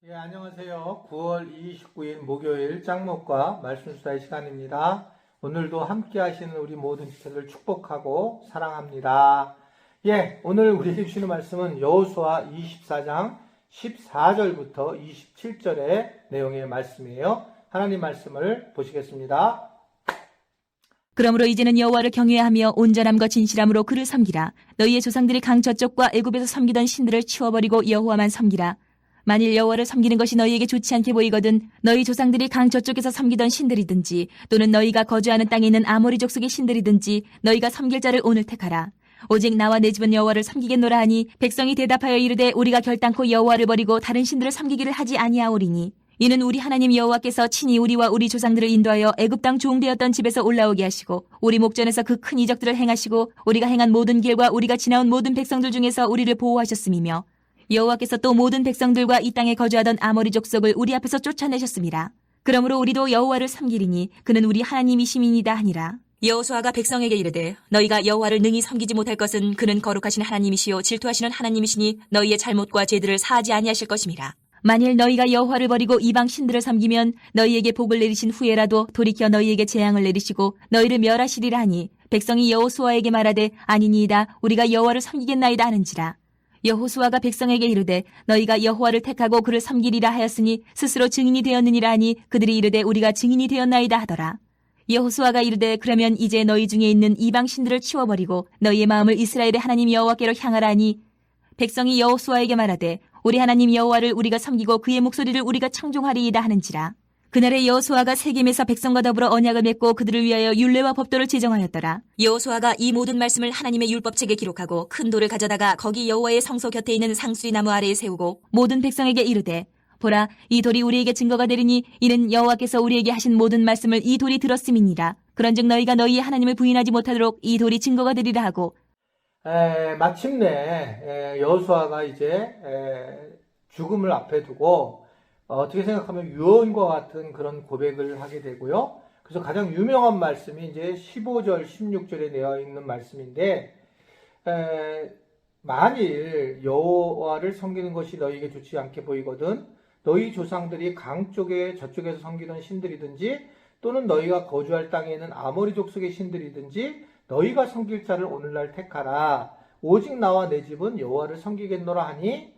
예, 안녕하세요. 9월 29일 목요일 짱목과 말씀수다의 시간입니다. 오늘도 함께 하시는 우리 모든 지체들 축복하고 사랑합니다. 예, 오늘 우리에게 주시는 말씀은 여호수아 24장 14절부터 27절의 내용의 말씀이에요. 하나님 말씀을 보시겠습니다. 그러므로 이제는 여호와를 경외하며 온전함과 진실함으로 그를 섬기라. 너희의 조상들이 강 저쪽과 애굽에서 섬기던 신들을 치워버리고 여호와만 섬기라. 만일 여호와를 섬기는 것이 너희에게 좋지 않게 보이거든 너희 조상들이 강 저쪽에서 섬기던 신들이든지 또는 너희가 거주하는 땅에 있는 아모리 족속의 신들이든지 너희가 섬길 자를 오늘 택하라. 오직 나와 내 집은 여호와를 섬기겠노라 하니 백성이 대답하여 이르되 우리가 결단코 여호와를 버리고 다른 신들을 섬기기를 하지 아니하오리니 이는 우리 하나님 여호와께서 친히 우리와 우리 조상들을 인도하여 애굽 땅 종되었던 집에서 올라오게 하시고 우리 목전에서 그 큰 이적들을 행하시고 우리가 행한 모든 길과 우리가 지나온 모든 백성들 중에서 우리를 보호하셨음이며 여호와께서 또 모든 백성들과 이 땅에 거주하던 아모리 족속을 우리 앞에서 쫓아내셨습니다. 그러므로 우리도 여호와를 섬기리니 그는 우리 하나님이심이니이다 하니라. 여호수아가 백성에게 이르되 너희가 여호와를 능히 섬기지 못할 것은 그는 거룩하신 하나님이시요 질투하시는 하나님이시니 너희의 잘못과 죄들을 사하지 아니하실 것임이라. 만일 너희가 여호와를 버리고 이방 신들을 섬기면 너희에게 복을 내리신 후에라도 돌이켜 너희에게 재앙을 내리시고 너희를 멸하시리라 하니 백성이 여호수아에게 말하되 아니니이다 우리가 여호와를 섬기겠나이다 하는지라. 여호수아가 백성에게 이르되 너희가 여호와를 택하고 그를 섬기리라 하였으니 스스로 증인이 되었느니라 하니 그들이 이르되 우리가 증인이 되었나이다 하더라. 여호수아가 이르되 그러면 이제 너희 중에 있는 이방 신들을 치워버리고 너희의 마음을 이스라엘의 하나님 여호와께로 향하라 하니 백성이 여호수아에게 말하되 우리 하나님 여호와를 우리가 섬기고 그의 목소리를 우리가 청종하리이다 하는지라. 그날에 여호수아가 세겜에서 백성과 더불어 언약을 맺고 그들을 위하여 율례와 법도를 제정하였더라. 여호수아가 이 모든 말씀을 하나님의 율법책에 기록하고 큰 돌을 가져다가 거기 여호와의 성소 곁에 있는 상수리 나무 아래에 세우고 모든 백성에게 이르되 보라 이 돌이 우리에게 증거가 되리니 이는 여호와께서 우리에게 하신 모든 말씀을 이 돌이 들었음이니라. 그런즉 너희가 너희의 하나님을 부인하지 못하도록 이 돌이 증거가 되리라 하고 마침내 여호수아가 이제 죽음을 앞에 두고 어떻게 생각하면 유언과 같은 그런 고백을 하게 되고요. 그래서 가장 유명한 말씀이 이제 15절, 16절에 되어 있는 말씀인데 만일 여호와를 섬기는 것이 너희에게 좋지 않게 보이거든 너희 조상들이 강 쪽에 저쪽에서 섬기던 신들이든지 또는 너희가 거주할 땅에 있는 아모리 족속의 신들이든지 너희가 섬길 자를 오늘날 택하라. 오직 나와 내 집은 여호와를 섬기겠노라 하니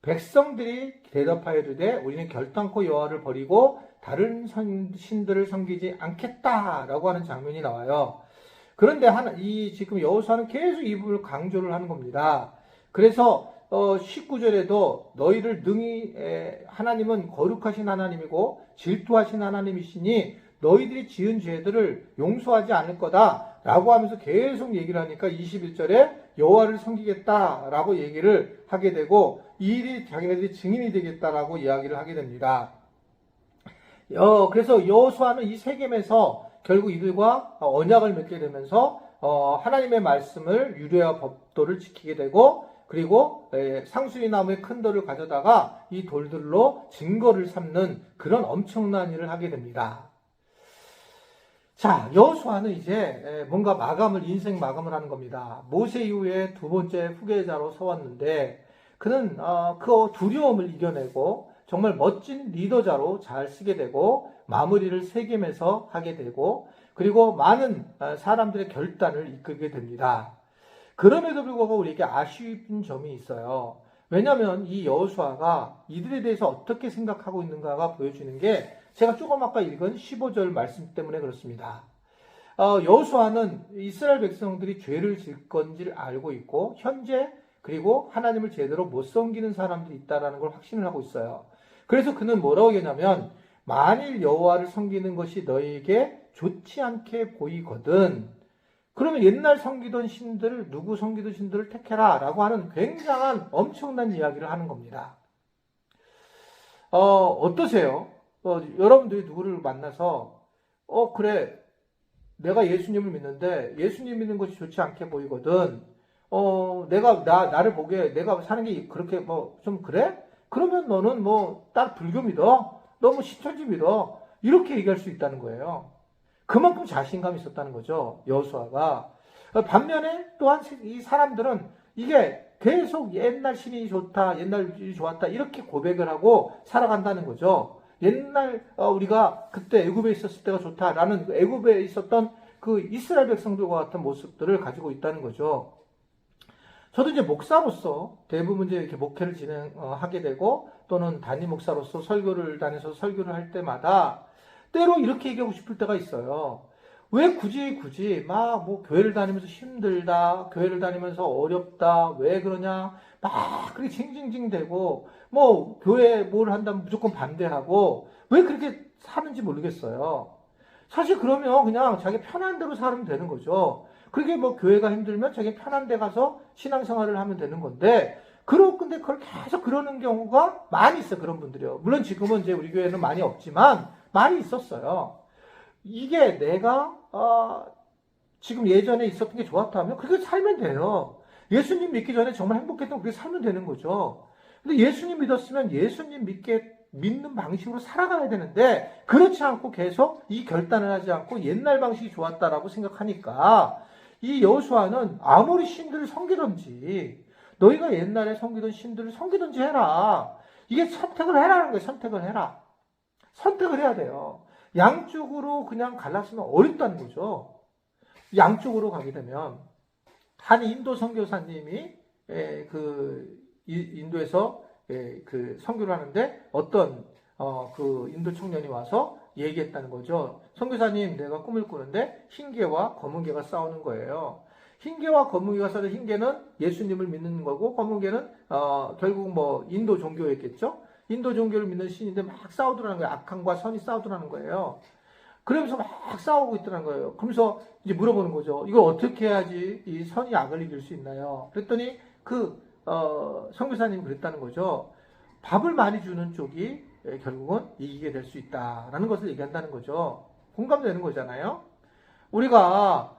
백성들이 대답하여 이르되 우리는 결단코 여호와를 버리고 다른 신들을 섬기지 않겠다라고 하는 장면이 나와요. 그런데 지금 여호수아는 계속 이 부분을 강조를 하는 겁니다. 그래서 19절에도 너희를 능히 하나님은 거룩하신 하나님이고 질투하신 하나님이시니 너희들이 지은 죄들을 용서하지 않을 거다라고 하면서 계속 얘기를 하니까 21절에 여호와를 섬기겠다라고 얘기를 하게 되고 이 일이 자기네들이 증인이 되겠다라고 이야기를 하게 됩니다. 그래서 여호수아는 이 세겜에서 결국 이들과 언약을 맺게 되면서 하나님의 말씀을 율례와 법도를 지키게 되고 그리고 상수리 나무의 큰 돌을 가져다가 이 돌들로 증거를 삼는 그런 엄청난 일을 하게 됩니다. 자, 여호수아는 이제 뭔가 인생 마감을 하는 겁니다. 모세 이후에 두 번째 후계자로 서왔는데 그는 그 두려움을 이겨내고 정말 멋진 리더자로 잘 쓰게 되고 마무리를 세겜에서 하게 되고 그리고 많은 사람들의 결단을 이끌게 됩니다. 그럼에도 불구하고 우리에게 아쉬운 점이 있어요. 왜냐하면 이 여호수아가 이들에 대해서 어떻게 생각하고 있는가가 보여주는 게 제가 조금 아까 읽은 15절 말씀 때문에 그렇습니다. 여호수아는 이스라엘 백성들이 죄를 질 건지를 알고 있고 현재 그리고 하나님을 제대로 못 섬기는 사람들이 있다는 걸 확신을 하고 있어요. 그래서 그는 뭐라고 얘기하냐면 만일 여호와를 섬기는 것이 너희에게 좋지 않게 보이거든 그러면 옛날 섬기던 신들을 누구 섬기던 신들을 택해라 라고 하는 굉장한 엄청난 이야기를 하는 겁니다. 어떠세요? 여러분들이 누구를 만나서 그래 내가 예수님을 믿는데 예수님 믿는 것이 좋지 않게 보이거든 나를 보기에 내가 사는 게 그렇게 좀 그래? 그러면 너는 딱 불교 믿어? 너 신천지 믿어? 이렇게 얘기할 수 있다는 거예요. 그만큼 자신감이 있었다는 거죠. 여호수아가. 반면에 또한 이 사람들은 이게 계속 옛날 신이 좋다, 옛날 일이 좋았다 이렇게 고백을 하고 살아간다는 거죠. 옛날 우리가 그때 애굽에 있었을 때가 좋다라는 애굽에 있었던 그 이스라엘 백성들과 같은 모습들을 가지고 있다는 거죠. 저도 이제 목사로서 대부분 이제 이렇게 목회를 진행하게 되고 또는 담임 목사로서 설교를 다녀서 설교를 할 때마다 때로 이렇게 얘기하고 싶을 때가 있어요. 왜 굳이 막 뭐 교회를 다니면서 힘들다, 교회를 다니면서 어렵다, 왜 그러냐, 막 그렇게 징징징대고 뭐 교회 뭘 한다면 무조건 반대하고 왜 그렇게 사는지 모르겠어요. 사실 그러면 그냥 자기 편한 대로 살면 되는 거죠. 그게 뭐 교회가 힘들면 자기 편한 데 가서 신앙생활을 하면 되는 건데 근데 그걸 계속 그러는 경우가 많이 있어요. 그런 분들이요. 물론 지금은 이제 우리 교회는 많이 없지만 많이 있었어요. 이게 내가 지금 예전에 있었던 게 좋았다면 그렇게 살면 돼요. 예수님 믿기 전에 정말 행복했던 그렇게 살면 되는 거죠. 근데 예수님 믿었으면 예수님 믿는 방식으로 살아가야 되는데 그렇지 않고 계속 이 결단을 하지 않고 옛날 방식이 좋았다라고 생각하니까 이 여호수아는 아무리 신들을 섬기든지 너희가 옛날에 섬기던 신들을 섬기든지 해라. 이게 선택을 해라는 거예요. 선택을 해라. 선택을 해야 돼요. 양쪽으로 그냥 갈랐으면 어렵다는 거죠. 양쪽으로 가게 되면 한 인도 선교사님이 인도에서 그 선교를 하는데 어떤 그 인도 청년이 와서 얘기했다는 거죠. 선교사님, 내가 꿈을 꾸는데 흰개와 검은개가 싸우는 거예요. 흰개와 검은개가 싸우는 흰개는 예수님을 믿는 거고 검은개는 결국 뭐 인도 종교였겠죠. 인도 종교를 믿는 신인데 막 싸우더라는 거예요. 악함과 선이 싸우더라는 거예요. 그러면서 막 싸우고 있더라는 거예요. 그러면서 이제 물어보는 거죠. 이걸 어떻게 해야지 이 선이 악을 이길 수 있나요? 그랬더니 선교사님이 그랬다는 거죠. 밥을 많이 주는 쪽이 결국은 이기게 될 수 있다라는 것을 얘기한다는 거죠. 공감되는 거잖아요. 우리가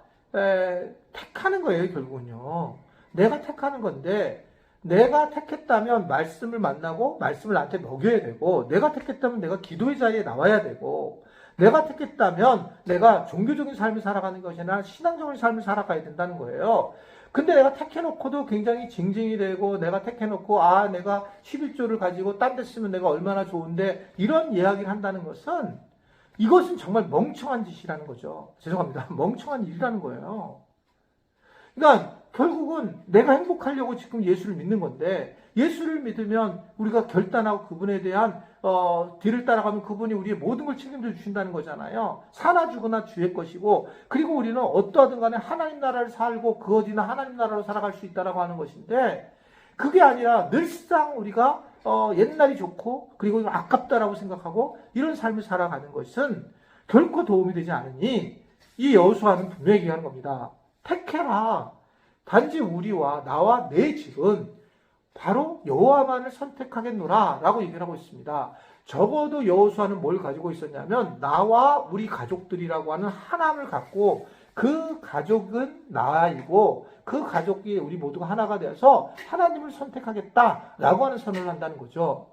택하는 거예요. 결국은요. 내가 택하는 건데 내가 택했다면 말씀을 만나고 말씀을 나한테 먹여야 되고 내가 택했다면 내가 기도의 자리에 나와야 되고 내가 택했다면 내가 종교적인 삶을 살아가는 것이 아니라 신앙적인 삶을 살아가야 된다는 거예요. 근데 내가 택해놓고도 굉장히 징징이 되고 내가 택해놓고 내가 11조를 가지고 딴 데 쓰면 내가 얼마나 좋은데 이런 이야기를 한다는 것은 이것은 정말 멍청한 짓이라는 거죠. 죄송합니다. 멍청한 일이라는 거예요. 그러니까 결국은 내가 행복하려고 지금 예수를 믿는 건데 예수를 믿으면 우리가 결단하고 그분에 대한 뒤를 따라가면 그분이 우리의 모든 걸 책임져 주신다는 거잖아요. 사나 죽으나 주의 것이고 그리고 우리는 어떠하든 간에 하나님 나라를 살고 그 어디나 하나님 나라로 살아갈 수 있다라고 하는 것인데 그게 아니라 늘상 우리가 옛날이 좋고 그리고 아깝다라고 생각하고 이런 삶을 살아가는 것은 결코 도움이 되지 않으니 이 여호수아는 분명히 얘기하는 겁니다. 택해라. 단지 우리와 나와 내 집은 바로 여호와만을 선택하겠노라 라고 얘기를 하고 있습니다. 적어도 여호수아는 뭘 가지고 있었냐면 나와 우리 가족들이라고 하는 하나님을 갖고 그 가족은 나이고 그 가족이 우리 모두가 하나가 되어서 하나님을 선택하겠다라고 하는 선언을 한다는 거죠.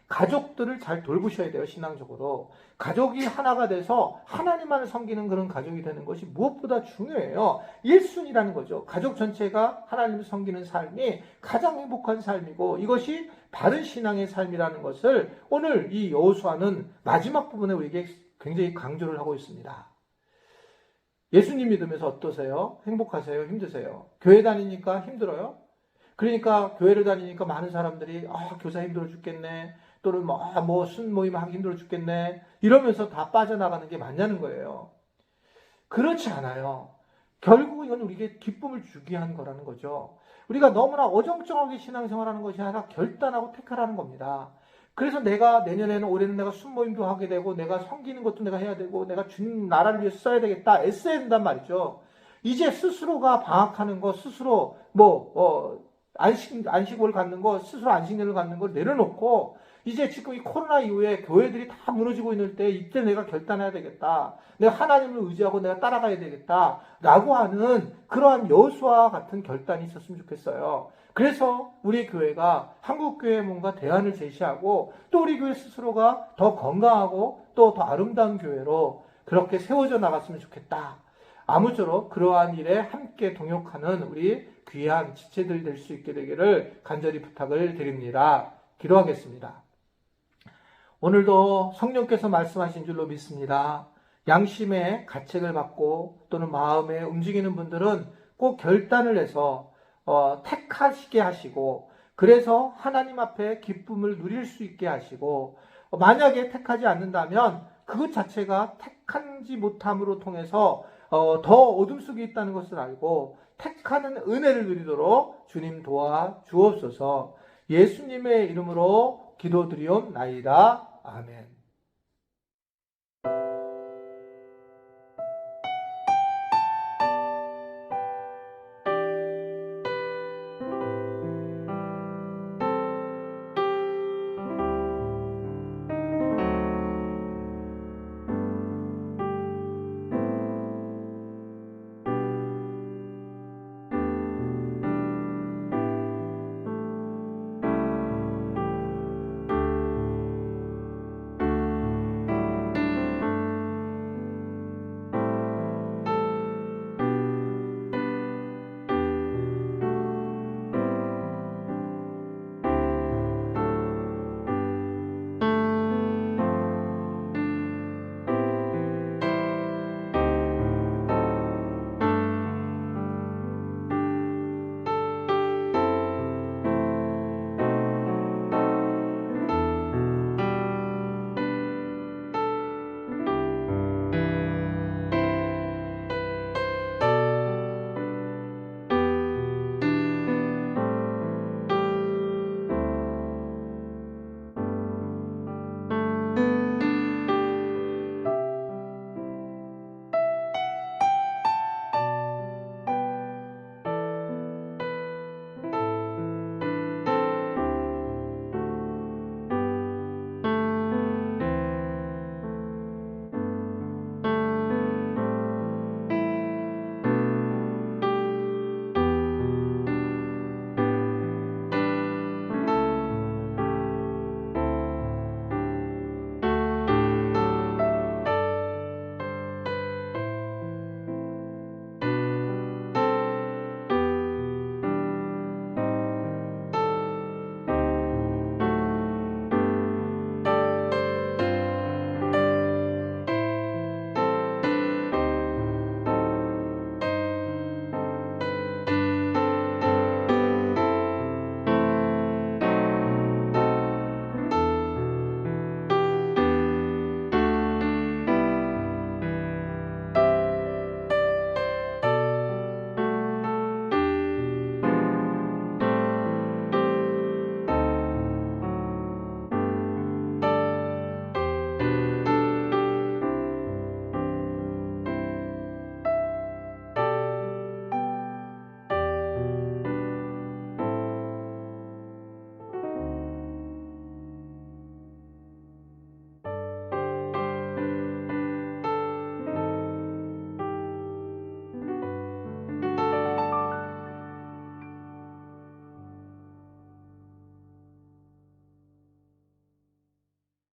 가족들을 잘 돌보셔야 돼요. 신앙적으로. 가족이 하나가 돼서 하나님만을 섬기는 그런 가족이 되는 것이 무엇보다 중요해요. 1순위라는 거죠. 가족 전체가 하나님을 섬기는 삶이 가장 행복한 삶이고 이것이 바른 신앙의 삶이라는 것을 오늘 이 여호수아는 마지막 부분에 우리에게 굉장히 강조를 하고 있습니다. 예수님 믿으면서 어떠세요? 행복하세요? 힘드세요? 교회 다니니까 힘들어요? 그러니까 교회를 다니니까 많은 사람들이 교사 힘들어 죽겠네. 또는 순모임 하기 힘들어 죽겠네. 이러면서 다 빠져나가는 게 맞냐는 거예요. 그렇지 않아요. 결국 이건 우리에게 기쁨을 주게 한 거라는 거죠. 우리가 너무나 어정쩡하게 신앙생활하는 것이 아니라 결단하고 택하라는 겁니다. 그래서 내가 올해는 내가 순모임도 하게 되고 내가 섬기는 것도 내가 해야 되고 내가 주님 나라를 위해서 써야 되겠다. 애써야 된단 말이죠. 이제 스스로가 방학하는 거 스스로 안식을 갖는 거 스스로 안식년을 갖는 걸 내려놓고 이제 지금 이 코로나 이후에 교회들이 다 무너지고 있는 때 이때 내가 결단해야 되겠다. 내가 하나님을 의지하고 내가 따라가야 되겠다. 라고 하는 그러한 여호수아 같은 결단이 있었으면 좋겠어요. 그래서 우리 교회가 한국교회에 뭔가 대안을 제시하고 또 우리 교회 스스로가 더 건강하고 또 더 아름다운 교회로 그렇게 세워져 나갔으면 좋겠다. 아무쪼록 그러한 일에 함께 동역하는 우리 귀한 지체들이 될 수 있게 되기를 간절히 부탁을 드립니다. 기도하겠습니다. 오늘도 성령께서 말씀하신 줄로 믿습니다. 양심의 가책을 받고 또는 마음에 움직이는 분들은 꼭 결단을 해서 택하시게 하시고, 그래서 하나님 앞에 기쁨을 누릴 수 있게 하시고, 만약에 택하지 않는다면 그것 자체가 택하지 못함으로 통해서 더 어둠 속에 있다는 것을 알고 택하는 은혜를 누리도록 주님 도와 주옵소서. 예수님의 이름으로 기도드리옵나이다. 아멘.